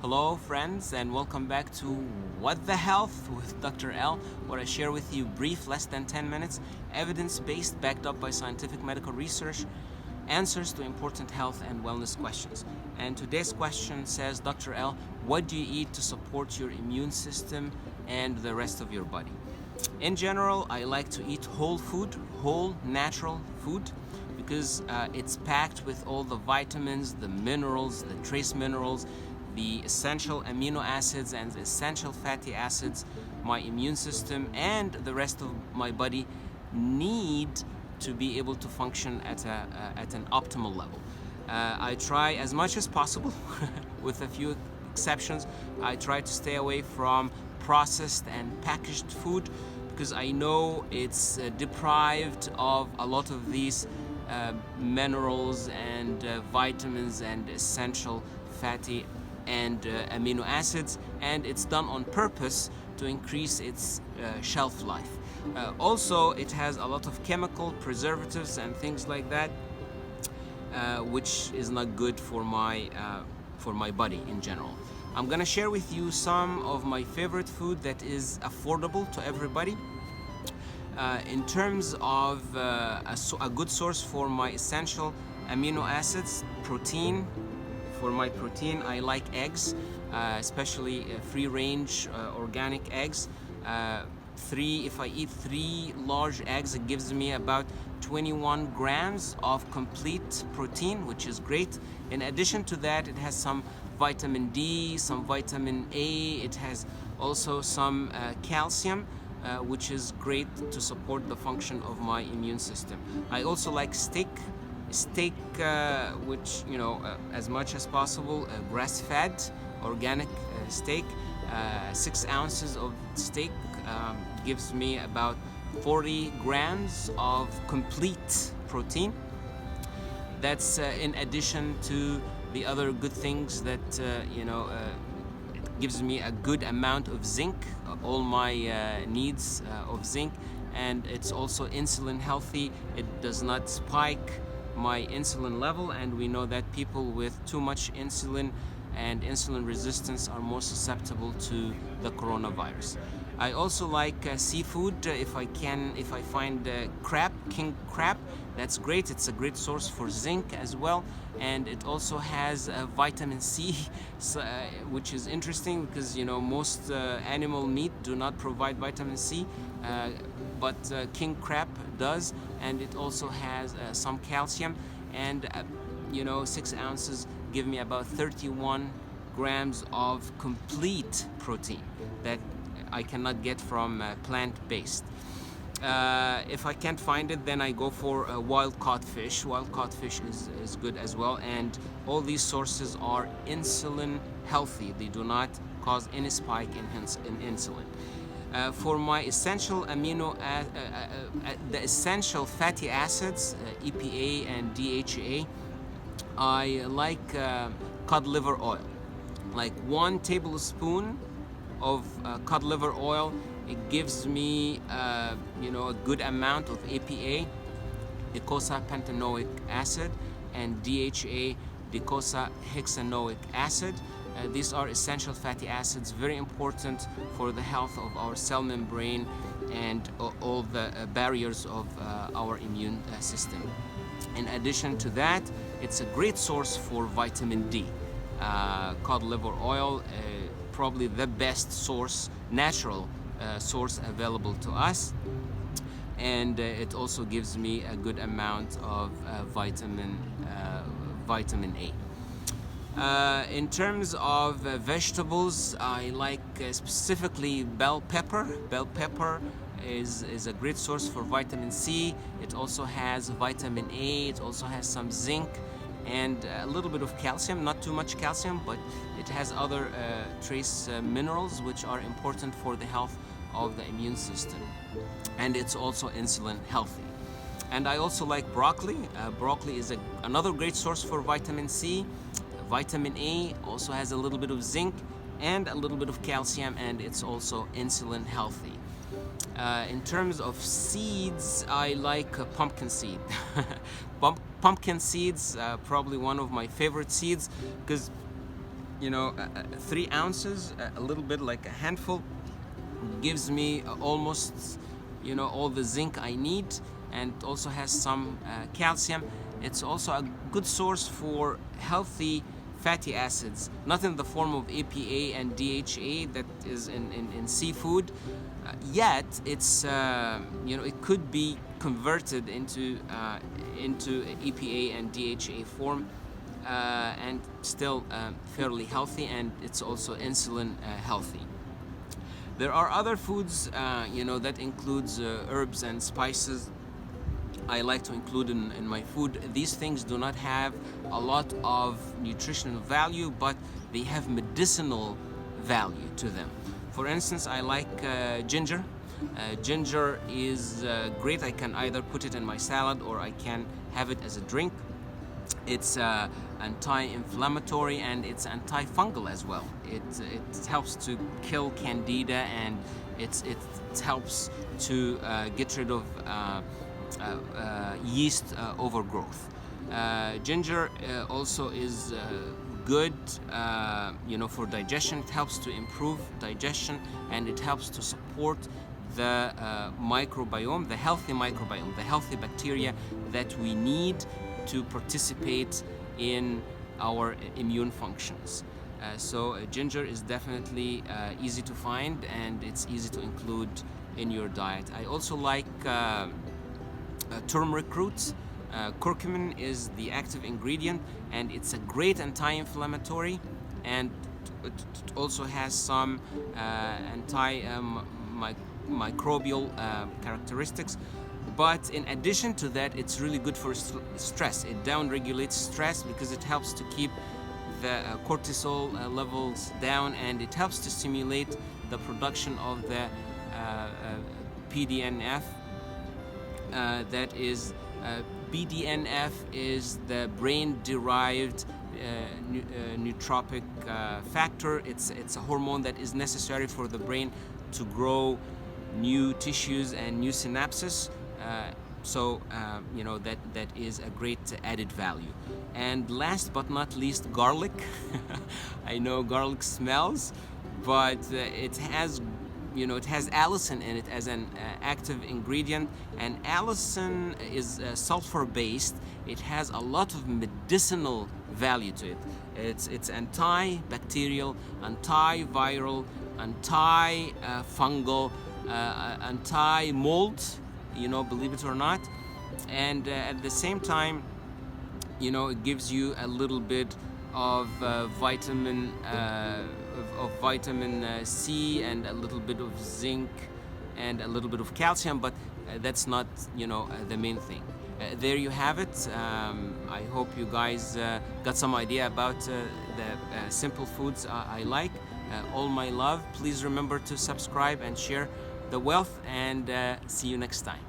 Hello friends, and welcome back to What the Health with Dr. L, where I share with you brief, less than 10 minutes, evidence-based, backed up by scientific medical research, answers to important health and wellness questions. And today's question says, Dr. L, what do you eat to support your immune system and the rest of your body? In general, I like to eat whole food, whole natural food, because it's packed with all the vitamins, the minerals, the trace minerals, the essential amino acids and the essential fatty acids my immune system and the rest of my body need to be able to function at an optimal level. I try as much as possible, with a few exceptions, I try to stay away from processed and packaged food because I know it's deprived of a lot of these minerals and vitamins and essential fatty and amino acids, and it's done on purpose to increase its shelf life. Also, it has a lot of chemical preservatives and things like that, which is not good for my body in general. I'm gonna share with you some of my favorite food that is affordable to everybody. In terms of a good source for my essential amino acids, protein. For my protein, I like eggs, especially free-range organic eggs. If I eat 3 large eggs, it gives me about 21 grams of complete protein, which is great. In addition to that, it has some vitamin D, some vitamin A. It has also some calcium, which is great to support the function of my immune system. I also like steak, which, as much as possible, grass-fed organic steak. 6 ounces of steak gives me about 40 grams of complete protein. That's in addition to the other good things that it gives me a good amount of zinc, all my needs of zinc, and it's also insulin healthy. It does not spike my insulin level, and we know that people with too much insulin and insulin resistance are more susceptible to the coronavirus. I also like seafood. If I find crab, king crab, that's great. It's a great source for zinc as well, and it also has vitamin C, which is interesting because most animal meat do not provide vitamin C, but king crab does, and it also has some calcium, and 6 ounces give me about 31 grams of complete protein that I cannot get from plant-based. If I can't find it, then I go for wild-caught fish. Wild-caught fish is good as well, and all these sources are insulin healthy. They do not cause any spike in insulin. For my essential the essential fatty acids, EPA and DHA, I like cod liver oil. Like 1 tablespoon of cod liver oil, it gives me a good amount of EPA, eicosapentaenoic acid, and DHA, docosahexaenoic acid. These are essential fatty acids, very important for the health of our cell membrane and all the barriers of our immune system. In addition to that, it's a great source for vitamin D. Cod liver oil, probably the best source, natural source available to us, and it also gives me a good amount of vitamin A. In terms of vegetables, I like specifically bell pepper. Bell pepper is a great source for vitamin C. It also has vitamin A. It also has some zinc and a little bit of calcium, not too much calcium, but it has other trace minerals which are important for the health of the immune system. And it's also insulin healthy. And I also like broccoli. Broccoli is another great source for vitamin C. Vitamin A also has a little bit of zinc and a little bit of calcium, and it's also insulin healthy. In terms of seeds, I like pumpkin seed. Pumpkin seeds, probably one of my favorite seeds, because 3 ounces, a little bit like a handful, gives me almost all the zinc I need, and also has some calcium. It's also a good source for healthy fatty acids, not in the form of EPA and DHA that is in seafood, yet it's it could be converted into EPA and DHA form, and still fairly healthy, and it's also insulin healthy. There are other foods that includes herbs and spices I like to include in my food. These things do not have a lot of nutritional value, but they have medicinal value to them. For instance, I like ginger. Ginger is great. I can either put it in my salad or I can have it as a drink. It's anti-inflammatory and it's antifungal as well. It helps to kill candida, and it helps to get rid of yeast overgrowth. Ginger also is good for digestion. It helps to improve digestion, and it helps to support the microbiome, the healthy microbiome, the healthy bacteria that we need to participate in our immune functions. So ginger is definitely easy to find, and it's easy to include in your diet. I also like turmeric roots. Curcumin is the active ingredient, and it's a great anti-inflammatory, and it also has some antimicrobial characteristics. But in addition to that, it's really good for stress. It down-regulates stress because it helps to keep the cortisol levels down, and it helps to stimulate the production of the PDNF. That is, BDNF is the brain-derived nootropic factor. It's a hormone that is necessary for the brain to grow new tissues and new synapses. So that is a great added value. And last but not least, garlic. I know garlic smells, but it has allicin in it as an active ingredient, and allicin is sulfur based. It has a lot of medicinal value to it. It's antibacterial, antiviral, antifungal, anti-mold, believe it or not, and at the same time, it gives you a little bit of vitamin C, and a little bit of zinc, and a little bit of calcium, but that's not the main thing. There you have it. I hope you guys got some idea about the simple foods I like. All my love. Please remember to subscribe and share the wealth, and see you next time.